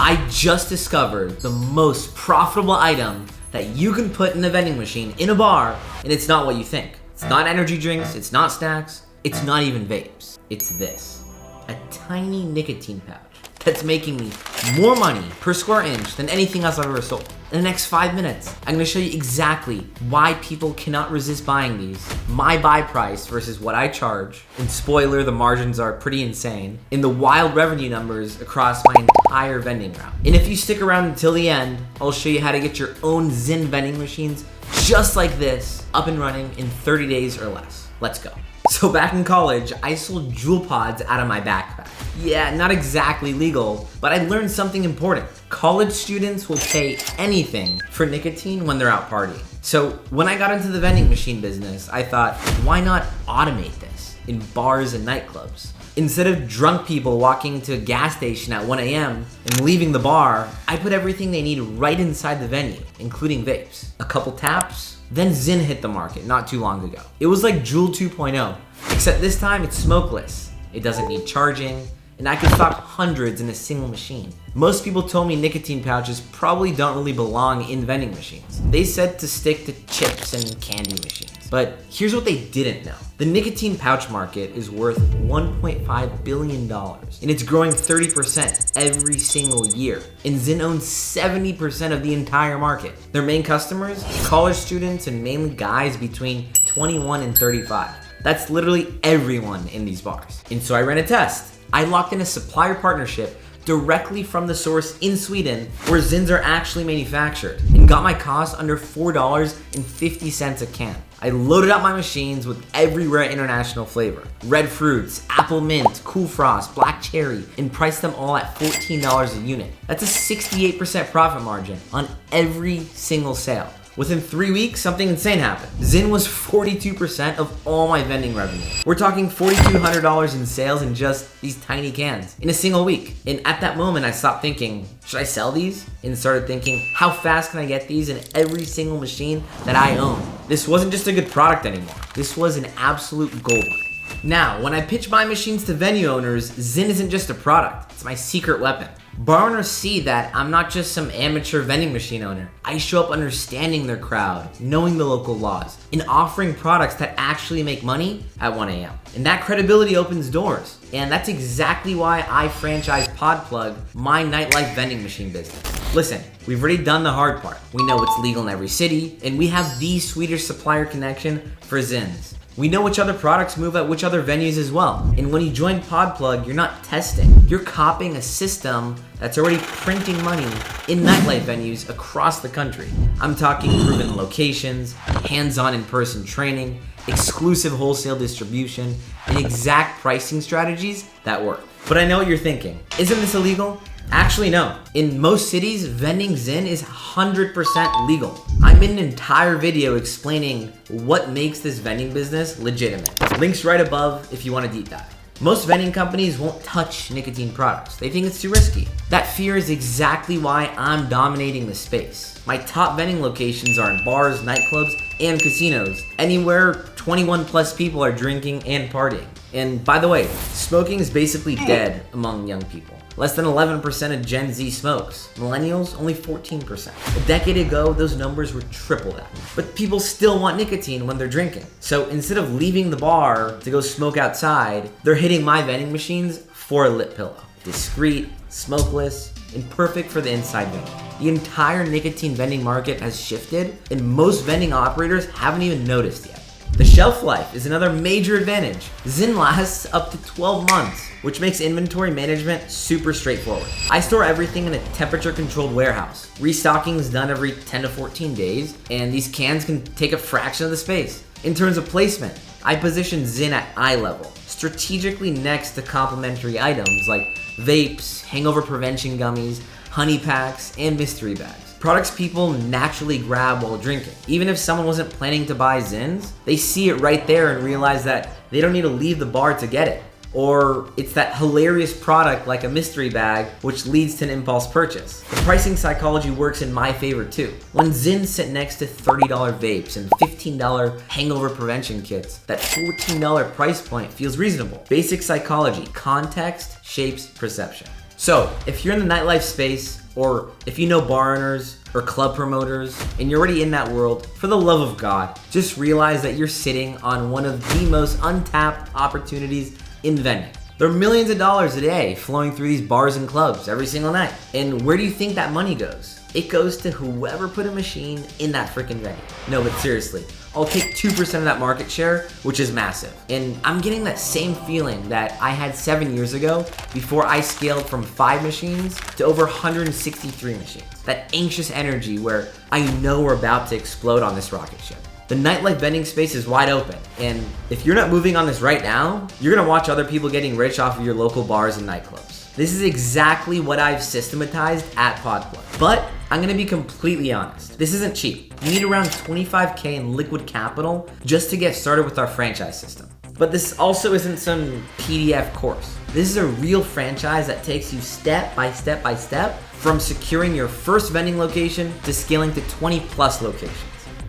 I just discovered the most profitable item that you can put in a vending machine in a bar, and it's not what you think. It's not energy drinks, it's not snacks, it's not even vapes. It's this, a tiny nicotine pouch that's making me more money per square inch than anything else I've ever sold. In the next 5 minutes, I'm gonna show you exactly why people cannot resist buying these, my buy price versus what I charge, and spoiler, the margins are pretty insane, and the wild revenue numbers across my entire vending route. And if you stick around until the end, I'll show you how to get your own ZYN vending machines just like this, up and running in 30 days or less. Let's go. So back in college, I sold Juul pods out of my backpack. Yeah, not exactly legal, but I learned something important. College students will pay anything for nicotine when they're out partying. So when I got into the vending machine business, I thought, why not automate this in bars and nightclubs? Instead of drunk people walking into a gas station at 1 a.m. and leaving the bar, I put everything they need right inside the venue, including vapes. A couple taps, then ZYN hit the market not too long ago. It was like Juul 2.0, except this time it's smokeless. It doesn't need charging, and I can stock hundreds in a single machine. Most people told me nicotine pouches probably don't really belong in vending machines. They said to stick to chips and candy machines. But here's what they didn't know. The nicotine pouch market is worth $1.5 billion, and it's growing 30% every single year. And ZYN owns 70% of the entire market. Their main customers, college students and mainly guys between 21 and 35. That's literally everyone in these bars. And so I ran a test. I locked in a supplier partnership directly from the source in Sweden where ZYNs are actually manufactured and got my cost under $4.50 a can. I loaded up my machines with every rare international flavor. Red fruits, apple mint, cool frost, black cherry, and priced them all at $14 a unit. That's a 68% profit margin on every single sale. Within 3 weeks, something insane happened. ZYN was 42% of all my vending revenue. We're talking $4,200 in sales in just these tiny cans in a single week. And at that moment, I stopped thinking, should I sell these? And started thinking, how fast can I get these in every single machine that I own? This wasn't just a good product anymore. This was an absolute gold mine. Now, when I pitch my machines to venue owners, ZYN isn't just a product, it's my secret weapon. Bar owners see that I'm not just some amateur vending machine owner. I show up understanding their crowd, knowing the local laws, and offering products that actually make money at 1 a.m. And that credibility opens doors. And that's exactly why I franchised Podplug, my nightlife vending machine business. Listen, we've already done the hard part. We know it's legal in every city, and we have the Swedish supplier connection for ZYNs. We know which other products move at which other venues as well. And when you join Podplug, you're not testing. You're copying a system that's already printing money in nightlife venues across the country. I'm talking proven locations, hands-on in-person training, exclusive wholesale distribution, and exact pricing strategies that work. But I know what you're thinking. Isn't this illegal? Actually, no. In most cities, vending ZYN is 100% legal. I made an entire video explaining what makes this vending business legitimate. Links right above if you want to deep dive. Most vending companies won't touch nicotine products. They think it's too risky. That fear is exactly why I'm dominating the space. My top vending locations are in bars, nightclubs, and casinos. Anywhere 21 plus people are drinking and partying. And by the way, smoking is basically dead among young people. Less than 11% of Gen Z smokes. Millennials, only 14%. A decade ago, those numbers were triple that. But people still want nicotine when they're drinking. So instead of leaving the bar to go smoke outside, they're hitting my vending machines for a lit pillow. Discreet, smokeless, and perfect for the inside venue. The entire nicotine vending market has shifted, and most vending operators haven't even noticed yet. The shelf life is another major advantage. ZYN lasts up to 12 months, which makes inventory management super straightforward. I store everything in a temperature-controlled warehouse. Restocking is done every 10 to 14 days, and these cans can take a fraction of the space. In terms of placement, I position ZYN at eye level, strategically next to complementary items like vapes, hangover prevention gummies, honey packs, and mystery bags. Products people naturally grab while drinking. Even if someone wasn't planning to buy ZYNs, they see it right there and realize that they don't need to leave the bar to get it. Or it's that hilarious product like a mystery bag, which leads to an impulse purchase. The pricing psychology works in my favor too. When ZYNs sit next to $30 vapes and $15 hangover prevention kits, that $14 price point feels reasonable. Basic psychology, context shapes perception. So if you're in the nightlife space, or if you know bar owners or club promoters and you're already in that world, for the love of God, just realize that you're sitting on one of the most untapped opportunities in vending. There are millions of dollars a day flowing through these bars and clubs every single night. And where do you think that money goes? It goes to whoever put a machine in that freaking venue. No, but seriously, I'll take 2% of that market share, which is massive. And I'm getting that same feeling that I had 7 years ago before I scaled from 5 machines to over 163 machines. That anxious energy where I know we're about to explode on this rocket ship. The nightlife vending space is wide open, and if you're not moving on this right now, you're gonna watch other people getting rich off of your local bars and nightclubs. This is exactly what I've systematized at PodPlug. But I'm gonna be completely honest, this isn't cheap. You need around 25K in liquid capital just to get started with our franchise system. But this also isn't some PDF course. This is a real franchise that takes you step by step by step from securing your first vending location to scaling to 20 plus locations.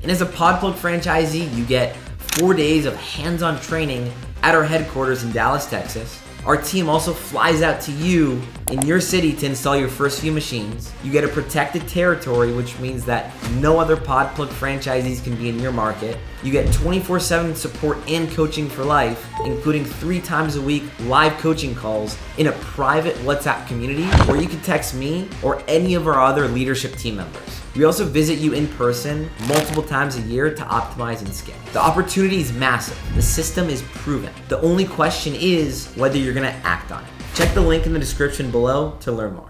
And as a PodPlug franchisee, you get 4 days of hands-on training at our headquarters in Dallas, Texas. Our team also flies out to you in your city to install your first few machines. You get a protected territory, which means that no other PodPlug franchisees can be in your market. You get 24/7 support and coaching for life, including 3 times a week live coaching calls in a private WhatsApp community where you can text me or any of our other leadership team members. We also visit you in person multiple times a year to optimize and scale. The opportunity is massive. The system is proven. The only question is whether you're gonna act on it. Check the link in the description below to learn more.